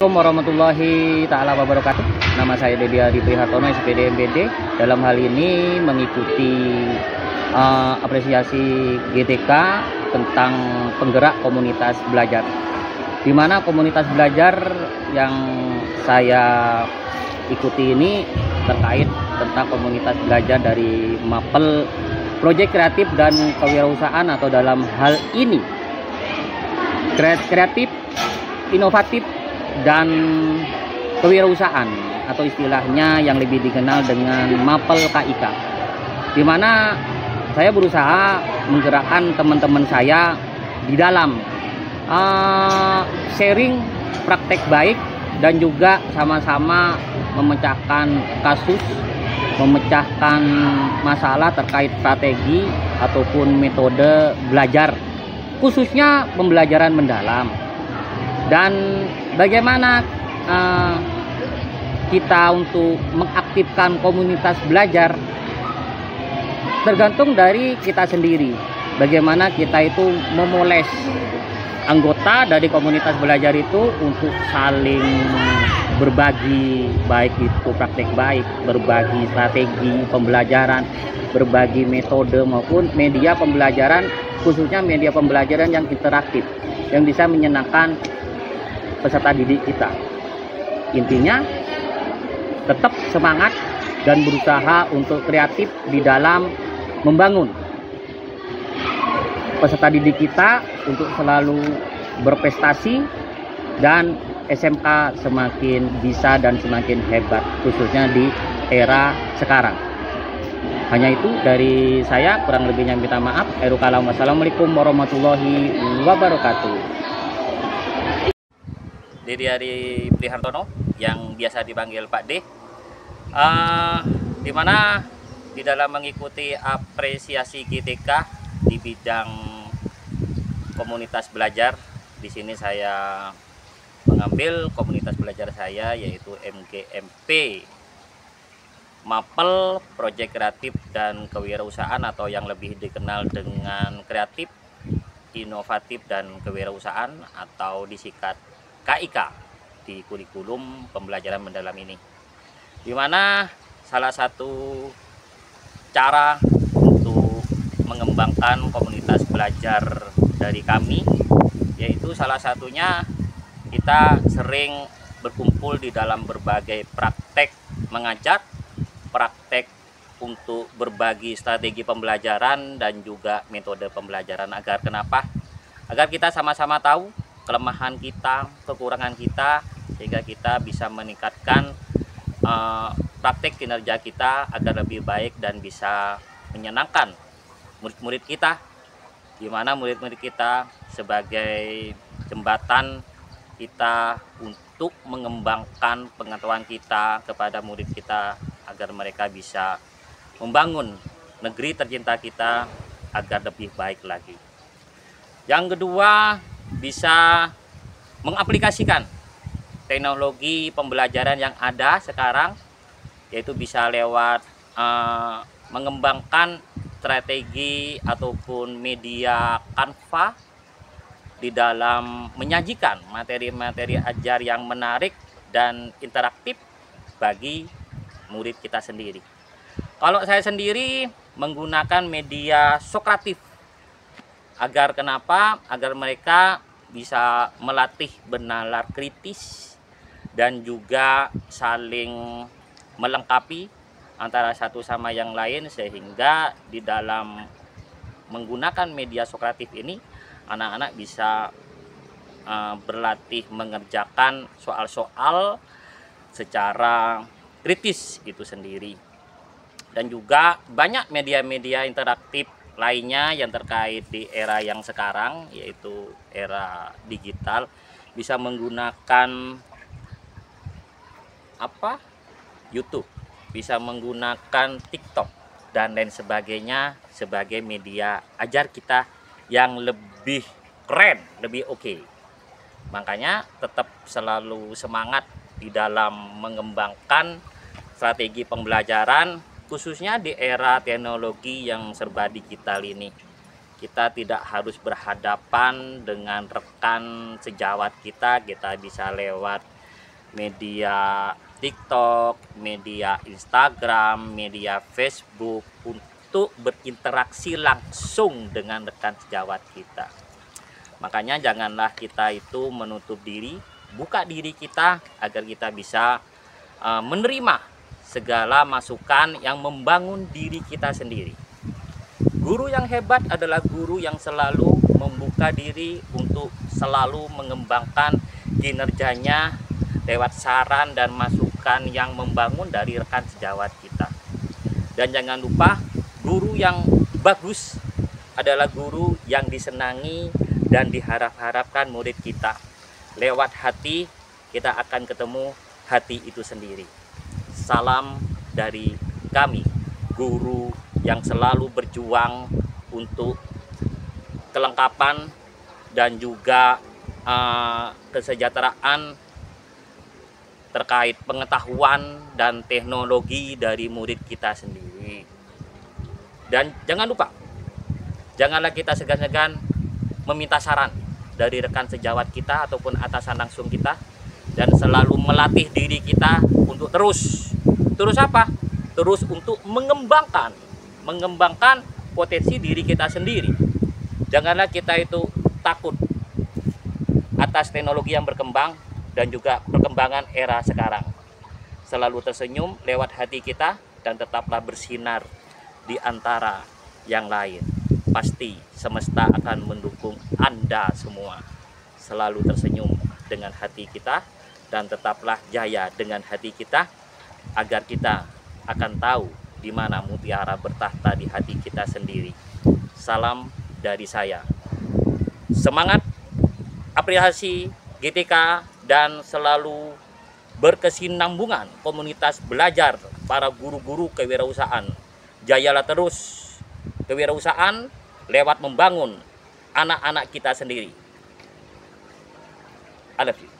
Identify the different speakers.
Speaker 1: Assalamualaikum warahmatullahi taala wabarakatuh. Nama saya Dedi Adi Prihartono, SPD MBD. Dalam hal ini mengikuti apresiasi GTK tentang penggerak komunitas belajar. Di mana komunitas belajar yang saya ikuti ini terkait tentang komunitas belajar dari Mapel Proyek Kreatif dan Kewirausahaan, atau dalam hal ini kreatif, inovatif, dan kewirausahaan, atau istilahnya yang lebih dikenal dengan Mapel KIK, di mana saya berusaha menggerakkan teman-teman saya di dalam sharing praktek baik dan juga sama-sama memecahkan kasus, memecahkan masalah terkait strategi ataupun metode belajar, khususnya pembelajaran mendalam. Dan bagaimana kita untuk mengaktifkan komunitas belajar tergantung dari kita sendiri. Bagaimana kita itu memoles anggota dari komunitas belajar itu untuk saling berbagi, baik itu praktek baik, berbagi strategi pembelajaran, berbagi metode maupun media pembelajaran, khususnya media pembelajaran yang interaktif, yang bisa menyenangkan peserta didik kita. Intinya tetap semangat dan berusaha untuk kreatif di dalam membangun peserta didik kita untuk selalu berprestasi dan SMK semakin bisa dan semakin hebat, khususnya di era sekarang. Hanya itu dari saya, kurang lebihnya minta maaf. Wassalamualaikum warahmatullahi wabarakatuh. Dedi Adi Prihartono, yang biasa dipanggil Pak D, dimana di dalam mengikuti apresiasi GTK di bidang komunitas belajar, di sini saya mengambil komunitas belajar saya yaitu MGMP, Mapel Proyek Kreatif dan Kewirausahaan, atau yang lebih dikenal dengan kreatif, inovatif, dan kewirausahaan, atau disingkat KIK di kurikulum pembelajaran mendalam ini. Dimana salah satu cara untuk mengembangkan komunitas belajar dari kami, yaitu salah satunya kita sering berkumpul di dalam berbagai praktek mengajar, praktek untuk berbagi strategi pembelajaran dan juga metode pembelajaran. Agar kenapa? Agar kita sama-sama tahu kelemahan kita, kekurangan kita, sehingga kita bisa meningkatkan praktek kinerja kita agar lebih baik dan bisa menyenangkan murid-murid kita, di mana murid-murid kita sebagai jembatan kita untuk mengembangkan pengetahuan kita kepada murid kita agar mereka bisa membangun negeri tercinta kita agar lebih baik lagi. Yang kedua, bisa mengaplikasikan teknologi pembelajaran yang ada sekarang, yaitu bisa lewat mengembangkan strategi ataupun media Canva di dalam menyajikan materi-materi ajar yang menarik dan interaktif bagi murid kita sendiri. Kalau saya sendiri menggunakan media Sokratif, agar kenapa? Agar mereka bisa melatih bernalar kritis dan juga saling melengkapi antara satu sama yang lain, sehingga di dalam menggunakan media Sokratif ini anak-anak bisa berlatih mengerjakan soal-soal secara kritis itu sendiri. Dan juga banyak media-media interaktif lainnya yang terkait di era yang sekarang, yaitu era digital, bisa menggunakan YouTube, bisa menggunakan TikTok dan lain sebagainya sebagai media ajar kita yang lebih keren, lebih oke. Makanya tetap selalu semangat di dalam mengembangkan strategi pembelajaran, khususnya di era teknologi yang serba digital ini. Kita tidak harus berhadapan dengan rekan sejawat kita bisa lewat media TikTok, media Instagram, media Facebook untuk berinteraksi langsung dengan rekan sejawat kita. Makanya janganlah kita itu menutup diri, buka diri kita agar kita bisa menerima segala masukan yang membangun diri kita sendiri. Guru yang hebat adalah guru yang selalu membuka diri untuk selalu mengembangkan kinerjanya lewat saran dan masukan yang membangun dari rekan sejawat kita. Dan jangan lupa, guru yang bagus adalah guru yang disenangi dan diharap-harapkan murid kita. Lewat hati kita akan ketemu hati itu sendiri. Salam dari kami, guru yang selalu berjuang untuk kelengkapan dan juga kesejahteraan terkait pengetahuan dan teknologi dari murid kita sendiri. Dan jangan lupa, janganlah kita segan-segan meminta saran dari rekan sejawat kita ataupun atasan langsung kita, dan selalu melatih diri kita untuk terus apa? Terus untuk mengembangkan potensi diri kita sendiri. Janganlah kita itu takut atas teknologi yang berkembang dan juga perkembangan era sekarang. Selalu tersenyum lewat hati kita dan tetaplah bersinar di antara yang lain. Pasti semesta akan mendukung Anda semua. Selalu tersenyum dengan hati kita dan tetaplah jaya dengan hati kita, agar kita akan tahu di mana mutiara bertahta di hati kita sendiri. Salam dari saya. Semangat, apresiasi GTK, dan selalu berkesinambungan komunitas belajar para guru-guru kewirausahaan. Jayalah terus kewirausahaan lewat membangun anak-anak kita sendiri. I love you.